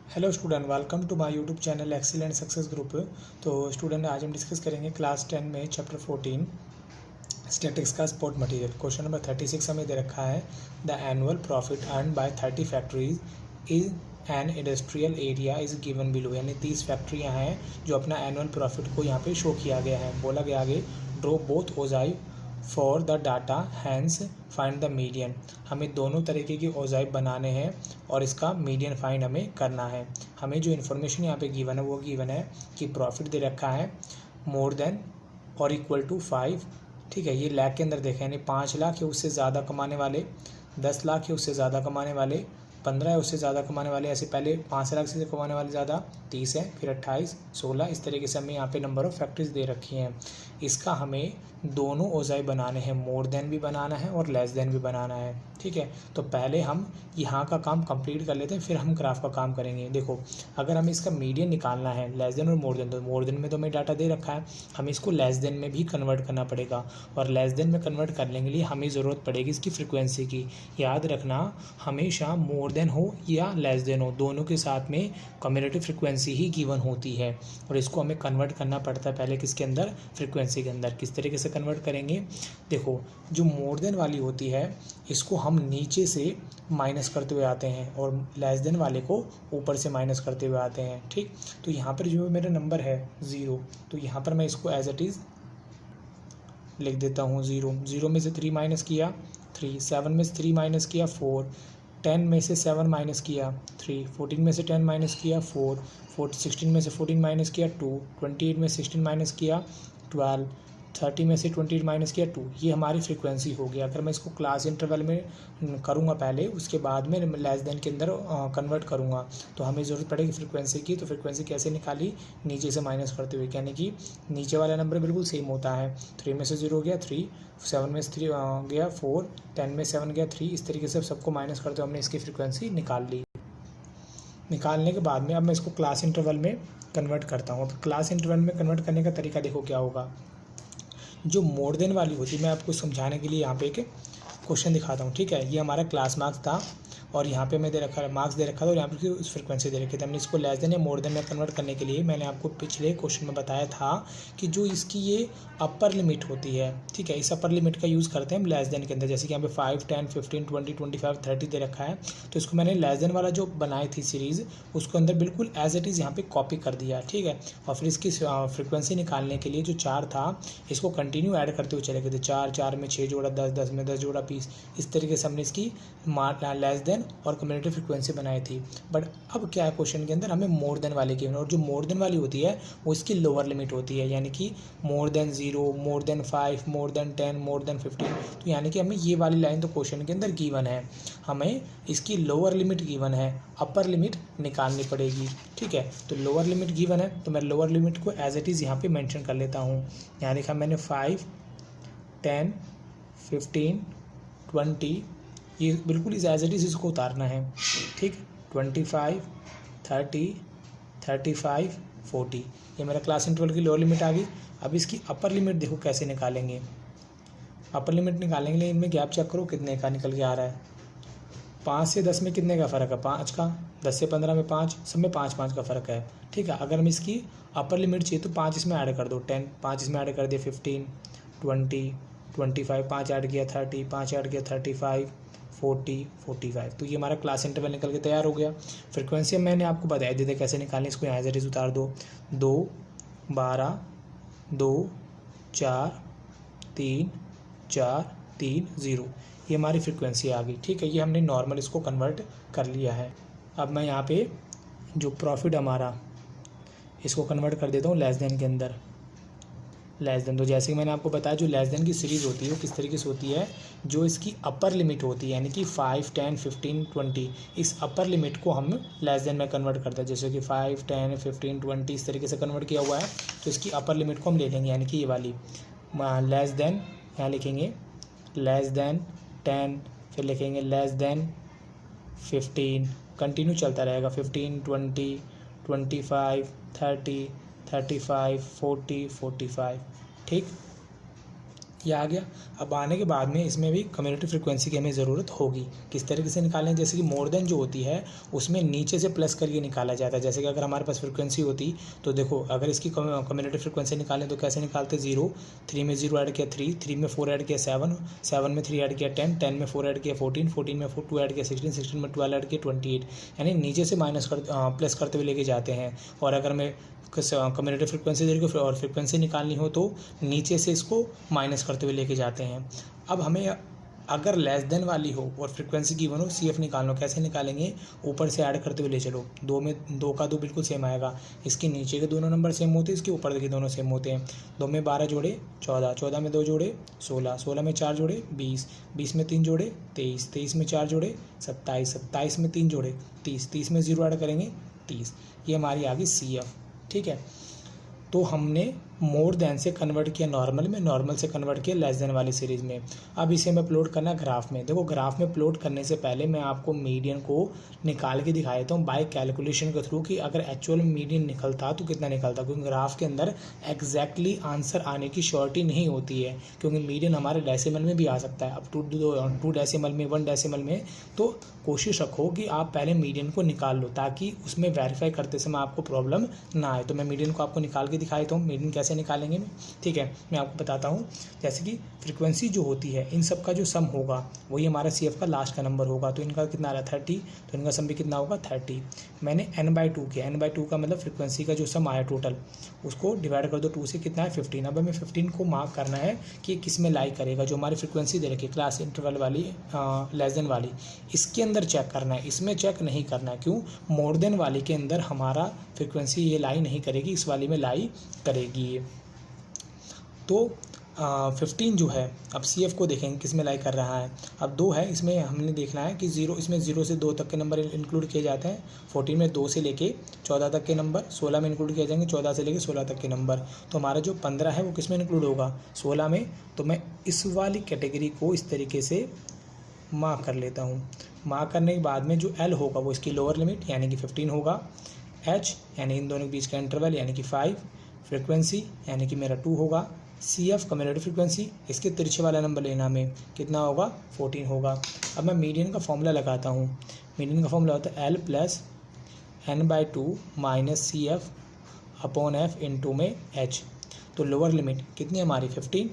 Hello student, welcome to my YouTube channel excel and success group. तो student, आज हम discuss करेंगे class 10 में चैप्टर 14 स्टैटिक्स का सपोर्ट मटेरियल। क्वेश्चन नंबर 36 हमें दे रखा है, the annual profit earn by 30 factories is an industrial area is given below. यानी 30 फैक्ट्रियाँ हैं जो अपना एनुअल प्रॉफिट को यहाँ पे शो किया गया है। बोला गया आगे, draw both ogive for the data hence find the median. हमें दोनों तरीके की ओजाइव बनाने हैं और इसका मीडियन फाइंड हमें करना है। हमें जो इन्फॉर्मेशन यहाँ पे गिवन है वो गिवन है कि प्रॉफिट दे रखा है मोर देन और इक्वल टू 5। ठीक है, ये लाख के अंदर देखें, यानी 5 लाख या उससे ज़्यादा कमाने वाले, 10 लाख या उससे ज़्यादा कमाने वाले, 15 है उससे ज़्यादा कमाने वाले, ऐसे पहले 5 लाख से कमाने वाले ज़्यादा 30 है, फिर 28, 16, इस तरीके से हमें यहाँ पे नंबर ऑफ फैक्ट्रीज दे रखी हैं। इसका हमें दोनों ओजाई बनाने हैं, मोर देन भी बनाना है और लेस देन भी बनाना है। ठीक है, तो पहले हम यहाँ का काम कंप्लीट कर लेते हैं, फिर हम ग्राफ का काम करेंगे। देखो, अगर हमें इसका मीडियन निकालना है, लेस देन और मोर देन, तो मोर देन में तो हमें डाटा दे रखा है, हमें इसको लेस देन में भी कन्वर्ट करना पड़ेगा। और लेस देन में कन्वर्ट करने के लिए हमें ज़रूरत पड़ेगी इसकी फ्रिक्वेंसी की। याद रखना, हमेशा मोर देन हो या लेस देन हो, दोनों के साथ में कम्युलेटिव फ्रिक्वेंसी ही गिवन होती है। और इसको हमें कन्वर्ट करना पड़ता है पहले किसके अंदर, फ्रिक्वेंसी के अंदर। किस तरीके से कन्वर्ट करेंगे, देखो, जो मोर देन वाली होती है इसको हम नीचे से माइनस करते हुए आते हैं और लेस देन वाले को ऊपर से माइनस करते हुए आते हैं। ठीक, तो यहाँ पर जो मेरा नंबर है 0, तो यहाँ पर मैं इसको एज इट इज़ लिख देता हूँ 0। 0 में से 3 माइनस किया 3, 7 में से 3 माइनस किया 4, 10 में से 7 माइनस किया 3, 14 में से 10 माइनस किया 4, 16 में से 14 माइनस किया 2, 28 में 16 माइनस किया 12, 30 में से 28 माइनस किया 2। ये हमारी फ्रीक्वेंसी हो गया। अगर मैं इसको क्लास इंटरवल में करूँगा पहले, उसके बाद में लेस देन के अंदर कन्वर्ट करूँगा, तो हमें ज़रूरत पड़ेगी फ्रीक्वेंसी की। तो फ्रीक्वेंसी कैसे निकाली, नीचे से माइनस करते हुए, यानी कि नीचे वाला नंबर बिल्कुल सेम होता है। 3 में से 0 गया 3, 7 में से 3 गया 4, 10 में 7 गया 3, इस तरीके से सबको माइनस करते हुए हमने इसकी फ्रीक्वेंसी निकाल ली। निकालने के बाद में अब मैं इसको क्लास इंटरवल में कन्वर्ट करता हूँ। अब क्लास इंटरवल में कन्वर्ट करने का तरीका देखो क्या होगा। जो मोर देन वाली होती है, मैं आपको समझाने के लिए यहाँ पे एक क्वेश्चन दिखाता हूँ। ठीक है, ये हमारा क्लास मार्क्स था और यहाँ पे मैं दे रखा है मार्क्स दे रखा था और यहाँ पे उस फ्रिक्वेंसी दे रखी थी। हमने इसको लेस देन या मोर देन में कन्वर्ट करने के लिए मैंने आपको पिछले क्वेश्चन में बताया था कि जो इसकी ये अपर लिमिट होती है, ठीक है, इस अपर लिमिट का यूज़ करते हैं हम लेस देन के अंदर। जैसे कि यहाँ पे 5, 10, 15, 20, 25, 30 दे रखा है, तो इसको मैंने लेस देन वाला जो बनाई थी सीरीज़, उसको अंदर बिल्कुल एज इट इज़ यहाँ पे कॉपी कर दिया। ठीक है, और फिर इसकी फ्रिक्वेंसी निकालने के लिए जो 4 था, इसको कंटिन्यू ऐड करते हुए चले गए थे। 4, 4 में 6 जोड़ा 10, 10 में 10 जोड़ा 20, इस तरीके से हमने इसकी लेस देन और कम्युलेटिव फ्रीक्वेंसी बनाई थी। बट अब क्या है, क्वेश्चन के अंदर हमें मोर देन वाली गिवन, और जो मोर देन वाली होती है वो इसकी लोअर लिमिट होती है, यानी कि more than 0, more than 5, more than 10, more than 15। तो यानी कि हमें ये वाली लाइन तो क्वेश्चन के अंदर गिवन है, हमें इसकी लोअर लिमिट गिवन है, अपर लिमिट निकालनी पड़ेगी। ठीक है, तो लोअर लिमिट गिवन है तो मैं लोअर लिमिट को एज इट इज़ यहाँ पे मेंशन कर लेता हूँ। यहाँ देखा मैंने 5, 10, 15, 20, ये बिल्कुल इस एज इट इज़ इसको उतारना है। ठीक, 25, 30, 35, 40, ये मेरा क्लास इंटरवल की लोअर लिमिट आ गई। अब इसकी अपर लिमिट देखो कैसे निकालेंगे। अपर लिमिट निकालने के लिए इनमें गैप चेक करो कितने का निकल के आ रहा है। 5 से 10 में कितने का फ़र्क है, 5 का। 10 से 15 में 5, सब में 5 5 का फ़र्क है। ठीक है, अगर हम इसकी अपर लिमिट चाहिए तो 5 इसमें ऐड कर दो, 10, 5 इसमें ऐड कर दिया, 15, 20, 25, 5 ऐड किया 30, 5 ऐड किया 35, 40, 45। तो ये हमारा क्लास इंटरवल निकल के तैयार हो गया। फ्रिक्वेंसी मैंने आपको बताया दी थी कैसे निकालनी, इसको यहाँ एज इट इज़ उतार दो। 2, 12, 2, 4, 3, 4, 3, 0, ये हमारी फ्रिक्वेंसी आ गई। ठीक है, ये हमने नॉर्मल इसको कन्वर्ट कर लिया है। अब मैं यहाँ पे जो प्रॉफिट हमारा, इसको कन्वर्ट कर देता हूँ लेस देन के अंदर। लेस देन, तो जैसे कि मैंने आपको बताया जो लेस देन की सीरीज़ होती है वो किस तरीके से होती है, जो इसकी अपर लिमिट होती है, यानी कि 5, 10, 15, 20, इस अपर लिमिट को हम लेस देन में कन्वर्ट करते हैं। जैसे कि 5, 10, 15, 20 इस तरीके से कन्वर्ट किया हुआ है, तो इसकी अपर लिमिट को हम ले लेंगे, यानी कि ये वाली लेस देन, यहाँ लिखेंगे लेस देन 10, फिर लिखेंगे लेस देन 15, कंटिन्यू चलता रहेगा, 15, 20, 25, 30, 35, 40, 45। ठीक, ये आ गया। अब आने के बाद में इसमें भी कम्युलेटिव फ्रीक्वेंसी की हमें ज़रूरत होगी। किस तरीके से निकालें, जैसे कि मोर देन जो होती है उसमें नीचे से प्लस करके निकाला जाता है। जैसे कि अगर हमारे पास फ्रीक्वेंसी होती तो देखो, अगर इसकी कम्युलेटिव फ्रीक्वेंसी निकालें तो कैसे निकालते, 0, 3 में 0 ऐड किया 3, 3 में 4 ऐड किया 7, 7 में 3 ऐड किया 10, 10 में 4 ऐड किया 14, 14 में 2 ऐड किया 16, 16 में 12 ऐड किया 28, यानी नीचे से प्लस करते हुए लेके जाते हैं। और अगर मैं कम्युलेटिव फ्रीक्वेंसी दे रही और फ्रीक्वेंसी निकालनी हो तो नीचे से इसको माइनस करते हुए लेके जाते हैं। अब हमें अगर लेस देन वाली हो और फ्रीक्वेंसी गिवन हो, CF निकालना, कैसे निकालेंगे, ऊपर से ऐड करते हुए ले चलो। 2 में 2 का 2 बिल्कुल सेम आएगा। इसके नीचे के दोनों नंबर सेम होते हैं, इसके ऊपर के दोनों सेम होते हैं। 2 में 12 जोड़े 14, 14 में 2 जोड़े 16, 16 में 4 जोड़े 20, 20 में 3 जोड़े 23, 23 में 4 जोड़े 27, 27 में 3 जोड़े 30, 30 में 0 ऐड करेंगे 30। ये हमारी आ गई CF। ठीक है, तो हमने मोर देन से कन्वर्ट किया नॉर्मल में, नॉर्मल से कन्वर्ट किया लेस देन वाली सीरीज़ में। अब इसे हमें प्लॉट करना है ग्राफ में। देखो, ग्राफ में प्लॉट करने से पहले मैं आपको मीडियन को निकाल के दिखा देता हूँ बाय कैलकुलेशन के थ्रू कि अगर एक्चुअल में मीडियन निकलता तो कितना निकलता, क्योंकि ग्राफ के अंदर एग्जैक्टली आंसर आने की श्योरिटी नहीं होती है, क्योंकि मीडियन हमारे डेसिमल में भी आ सकता है। अब 2 डेसिमल में, 1 डेसिमल में, तो कोशिश रखो कि आप पहले मीडियन को निकाल लो ताकि उसमें वेरीफाई करते समय आपको प्रॉब्लम ना आए। तो मैं मीडियन को आपको निकाल के दिखा देता हूँ, मीडियन कैसे निकालेंगे। ठीक है, मैं आपको बताता हूँ। जैसे कि फ्रीक्वेंसी जो होती है इन सब का जो सम होगा वही हमारा CF का लास्ट का नंबर होगा। तो इनका कितना आ रहा है 30, तो इनका सम भी कितना होगा 30। मैंने n/2 किया, n/2 का मतलब फ्रीक्वेंसी का जो सम आया टोटल, उसको डिवाइड कर दो 2 से, कितना है 15। अब हमें 15 को मार्क करना है कि किस में लाई करेगा। जो हमारी फ्रीक्वेंसी दे रखी है क्लास इंटरवल वाली, लेस देन वाली, इसके अंदर चेक करना है, इसमें चेक नहीं करना है। क्यों, मोर देन वाली के अंदर हमारा फ्रीक्वेंसी ये लाई नहीं करेगी, इस वाली में लाई करेगी ये। तो 15 जो है, अब CF को देखेंगे किस में लाई कर रहा है। अब 2 है, इसमें हमने देखना है कि 0, इसमें 0 से 2 तक के नंबर इंक्लूड किए जाते हैं। 14 में 2 से लेके 14 तक के नंबर, 16 में इंक्लूड किए जाएंगे 14 से लेके 16 तक के नंबर। तो हमारा जो 15 है वो किस में इंक्लूड होगा, 16 में। तो मैं इस वाली कैटेगरी को इस तरीके से मार्क कर लेता हूँ। मार्क करने के बाद में जो L होगा वो इसकी लोअर लिमिट यानी कि 15 होगा, H यानी इन दोनों के बीच का इंटरवल यानी कि 5, फ्रीक्वेंसी यानी कि मेरा 2 होगा, CF कम्युलेटिव फ्रीक्वेंसी, इसके तिरछे वाला नंबर लेना में कितना होगा 14 होगा। अब मैं मीडियन का फॉर्मूला लगाता हूँ। मीडियन का फॉर्मूला होता है L plus n/2 minus CF upon F into में H। तो लोअर लिमिट कितनी हमारी 15,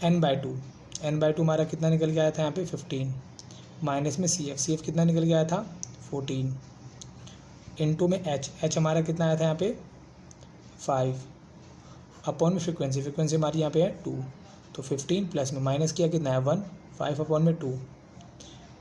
n/2 हमारा कितना निकल के आया था यहाँ पे 15, माइनस में CF कितना निकल के आया था 14, इंटू में H हमारा कितना आया था यहाँ पे 5, अपॉन में फ्रीक्वेंसी हमारी यहाँ पे है 2। तो 15 प्लस में माइनस किया कितना है 1, 5 अपॉन में 2,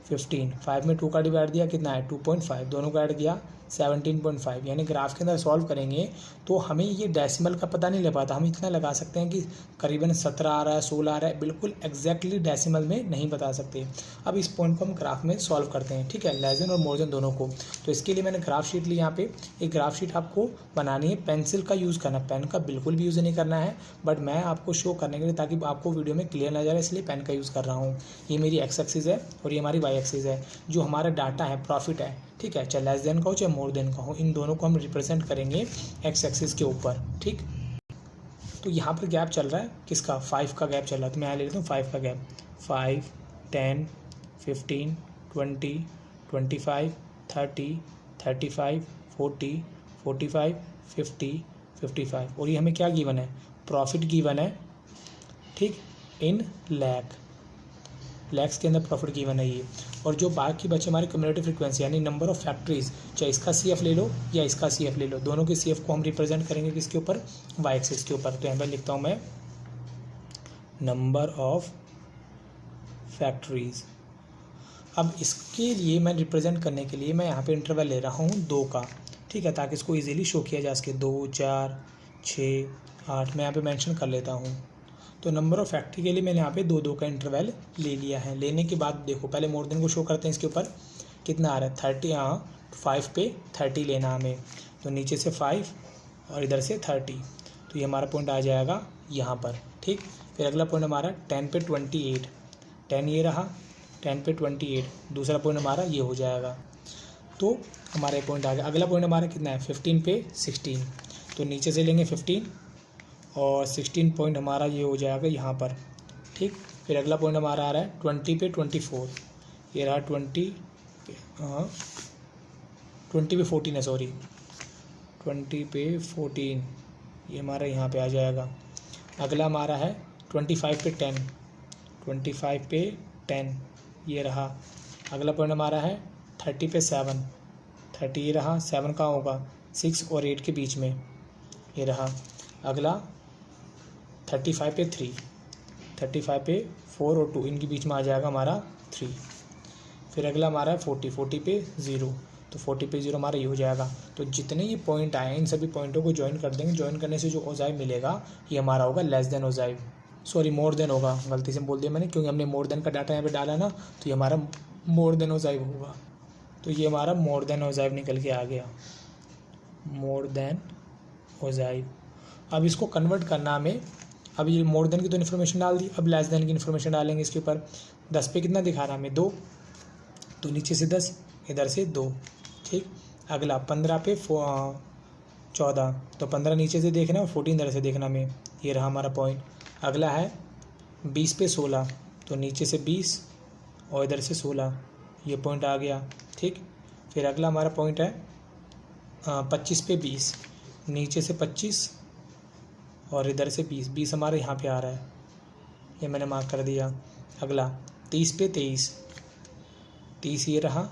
15, 5 में 2 का डिवाइड दिया कितना है 2.5, दोनों का ऐड किया 17.5। यानी ग्राफ के अंदर सॉल्व करेंगे तो हमें ये डेसिमल का पता नहीं लग पाता। हम इतना लगा सकते हैं कि करीबन 17 आ रहा है, 16 आ रहा है, बिल्कुल एग्जैक्टली डेसिमल में नहीं बता सकते। अब इस पॉइंट को हम ग्राफ में सॉल्व करते हैं। ठीक है, लेस देन और मोर देन दोनों को। तो इसके लिए मैंने ग्राफ शीट ली। यहाँ पे एक ग्राफ शीट आपको बनानी है, पेंसिल का यूज़ करना, पेन का बिल्कुल भी यूज़ नहीं करना है, बट मैं आपको शो करने के लिए ताकि आपको वीडियो में क्लियर नजर आए इसलिए पेन का यूज़ कर रहा हूँ। ये मेरी एक्स एक्सिस है और ये हमारी वाई एक्सिस है। जो हमारा डाटा है प्रॉफिट है, ठीक है, चाहे लेस देन का हो चाहे मोर देन का हो, इन दोनों को हम रिप्रेजेंट करेंगे एक्स एक्सिस के ऊपर। ठीक, तो यहाँ पर गैप चल रहा है किसका 5 का गैप चल रहा है। तो मैं यहाँ ले लेता हूँ 5 का गैप, 5, 10, 15, 20, 25, 30, 35, 40, 45, 50, 55। और ये हमें क्या गिवन है, प्रॉफिट गिवन है। ठीक, इन लैक्स के अंदर प्रॉफिट गिवन है ये। और जो बाकी बचे हमारी कम्युलेटिव फ्रीक्वेंसी यानी नंबर ऑफ फैक्ट्रीज, चाहे इसका CF ले लो या इसका CF ले लो, दोनों के CF को हम रिप्रेजेंट करेंगे किसके ऊपर, वाई एक्सिस के ऊपर। तो यहाँ पर लिखता हूँ मैं नंबर ऑफ फैक्ट्रीज। अब इसके लिए मैं रिप्रेजेंट करने के लिए मैं यहाँ पे इंटरवल ले रहा हूँ 2 का, ठीक है, ताकि इसको इजीली शो किया जा सके। 2, 4, 6, 8 मैं यहाँ पे मेंशन कर लेता हूँ। तो नंबर ऑफ फैक्ट्री के लिए मैंने यहाँ पे 2-2 का इंटरवल ले लिया है। लेने के बाद देखो पहले मोर देन को शो करते हैं, इसके ऊपर कितना आ रहा है 30, 5 पे 30 लेना हमें, तो नीचे से 5 और इधर से 30, तो ये हमारा पॉइंट आ जाएगा यहाँ पर। ठीक, फिर अगला पॉइंट हमारा 10 पे 28, 10 ये रहा, 10 पे 28, दूसरा पॉइंट हमारा ये हो जाएगा। तो हमारा पॉइंट आ गया। अगला पॉइंट हमारा कितना है 15 पे 16, तो नीचे से लेंगे 15 और 16 पॉइंट हमारा ये हो जाएगा यहाँ पर, ठीक। फिर अगला पॉइंट हमारा आ रहा है 20 पे 24, ये रहा 20 पे 14 है, सॉरी 20 पे 14, ये हमारा यहाँ पे आ जाएगा। अगला हमारा है 25 पे 10, 25 पे 10 ये रहा। अगला पॉइंट हमारा है 30 पे 7, 30 ये रहा, 7 कहाँ होगा, 6 और 8 के बीच में, ये रहा। अगला 35 पे 3, 35 पे 4 और 2 इनके बीच में आ जाएगा हमारा 3। फिर अगला हमारा है 40 पे 0, तो 40 पे 0 हमारा ये हो जाएगा। तो जितने ये पॉइंट आए हैं इन सभी पॉइंटों को ज्वाइन कर देंगे। ज्वाइन करने से जो ओजाइव मिलेगा ये हमारा होगा less than ogive, sorry more than होगा, गलती से बोल दिया मैंने, क्योंकि हमने मोर देन का डाटा यहाँ पे डाला ना, तो ये हमारा मोर देन ओजाइव होगा। तो ये हमारा मोर देन ओजाइव निकल के आ गया, मोर देन ओजाइव। अब इसको कन्वर्ट करना हमें, अब ये मोर देन की तो इन्फॉर्मेशन डाल दी, अब लेस देन की इन्फॉर्मेशन डालेंगे इसके ऊपर। 10 पे कितना दिखा रहा हमें, 2, तो नीचे से 10 इधर से 2, ठीक। अगला 15 पे 14, तो 15 नीचे से देखना और 14 इधर से देखना हमें, ये रहा हमारा पॉइंट। अगला है 20 पे 16, तो नीचे से 20 और इधर से 16, ये पॉइंट आ गया, ठीक। फिर अगला हमारा पॉइंट है 25 पे 20, नीचे से 25 और इधर से 20, 20 हमारे यहाँ पे आ रहा है, ये मैंने मार्क कर दिया। अगला 30 पे 23, 30 ये रहा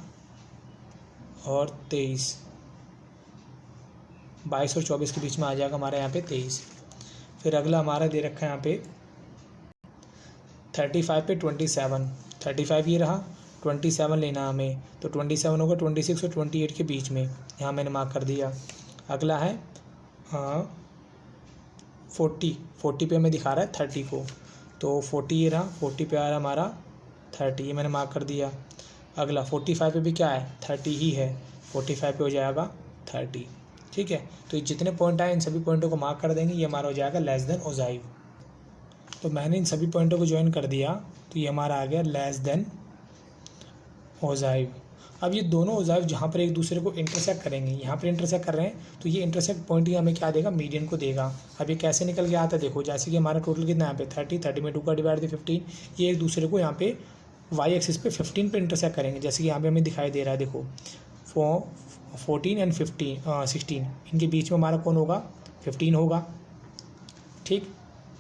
और 23, 22 और 24 के बीच में आ जाएगा हमारे यहाँ पे 23। फिर अगला हमारा दे रखा है यहाँ पे 35 पे 27, 35 ये रहा, 27 लेना हमें, तो 27 होगा 26 और 28 के बीच में, यहाँ मैंने मार्क कर दिया। अगला है 40 पे हमें दिखा रहा है 30 को, तो 40 ये रहा, 40 पे आ रहा हमारा 30, ये मैंने मार्क कर दिया। अगला 45 पे भी क्या है, 30 ही है, 45 पे हो जाएगा 30, ठीक है। तो ये जितने पॉइंट आए इन सभी पॉइंटों को मार्क कर देंगे, ये हमारा हो जाएगा लेस देन ओजाइव। तो मैंने इन सभी पॉइंटों को ज्वाइन कर दिया, तो ये हमारा आ गया लेस देन ओजाइव। अब ये दोनों ओजाइव जहाँ पर एक दूसरे को इंटरसेक्ट करेंगे, यहाँ पर इंटरसेक्ट कर रहे हैं, तो ये इंटरसेक्ट पॉइंट ही हमें क्या देगा, मीडियन को देगा। अब ये कैसे निकल के आता है, देखो जैसे कि हमारा टोटल कितना यहाँ पे 30 में 2 का डिवाइड 15, ये एक दूसरे को यहाँ पे वाई एक्सिस पे 15 पे इंटरसेक्ट करेंगे, जैसे कि यहाँ पे हमें दिखाई दे रहा है, देखो 14 एंड 16 इनके बीच में हमारा कौन होगा, 15 होगा, ठीक।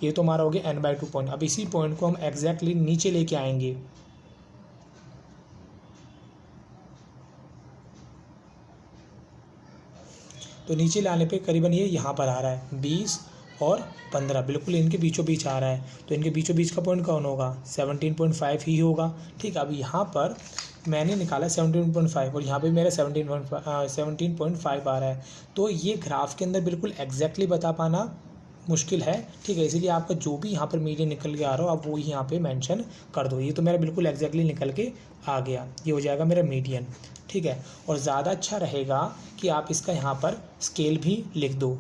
ये तो हमारा हो गया n/2 पॉइंट। अब इसी पॉइंट को हम एग्जैक्टली नीचे लेके आएंगे, तो नीचे लाने पे करीबन ये यहाँ पर आ रहा है 20 और 15, बिल्कुल इनके बीचों बीच आ रहा है, तो इनके बीचों बीच का पॉइंट कौन होगा, 17.5 ही होगा, ठीक। अब यहाँ पर मैंने निकाला 17.5 और यहाँ पे मेरा 17.5 आ रहा है, तो ये ग्राफ के अंदर बिल्कुल एग्जैक्टली बता पाना मुश्किल है, ठीक है। इसीलिए आपका जो भी यहाँ पर मीडियन निकल के आ रहा हो आप वो ही यहाँ पे मेंशन कर दो। ये तो मेरा बिल्कुल एग्जैक्टली निकल के आ गया, ये हो जाएगा मेरा मीडियन, ठीक है। और ज़्यादा अच्छा रहेगा कि आप इसका यहाँ पर स्केल भी लिख दो।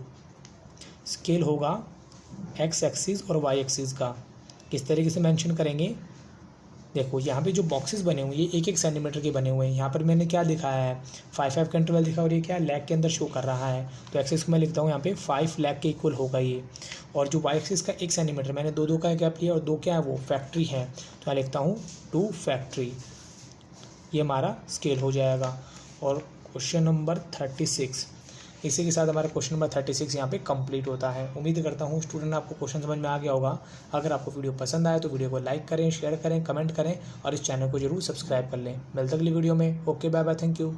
स्केल होगा एक्स एक्सिस और वाई एक्सिस का, किस तरीके से मेंशन करेंगे, देखो यहाँ पे जो बॉक्सेस बने हुए हैं ये 1-1 सेंटीमीटर के बने हुए हैं। यहाँ पर मैंने क्या दिखाया है, 5 का इंटरवल दिखा, और ये क्या लैग के अंदर शो कर रहा है, तो एक्सिस को मैं लिखता हूँ यहाँ पे 5 लैग के इक्वल होगा ये। और जो वाई एक्सिस का 1 सेंटीमीटर, मैंने 2 का गैप लिया और 2 क्या है वो फैक्ट्री है, तो मैं लिखता हूँ 2 फैक्ट्री, ये हमारा स्केल हो जाएगा। और क्वेश्चन नंबर 36, इसी के साथ हमारा क्वेश्चन नंबर 36 यहाँ पे कंप्लीट होता है। उम्मीद करता हूँ स्टूडेंट आपको क्वेश्चन समझ में आ गया होगा। अगर आपको वीडियो पसंद आए तो वीडियो को लाइक करें, शेयर करें, कमेंट करें और इस चैनल को जरूर सब्सक्राइब कर लें। मिलते अगली वीडियो में। Okay, bye bye, thank you.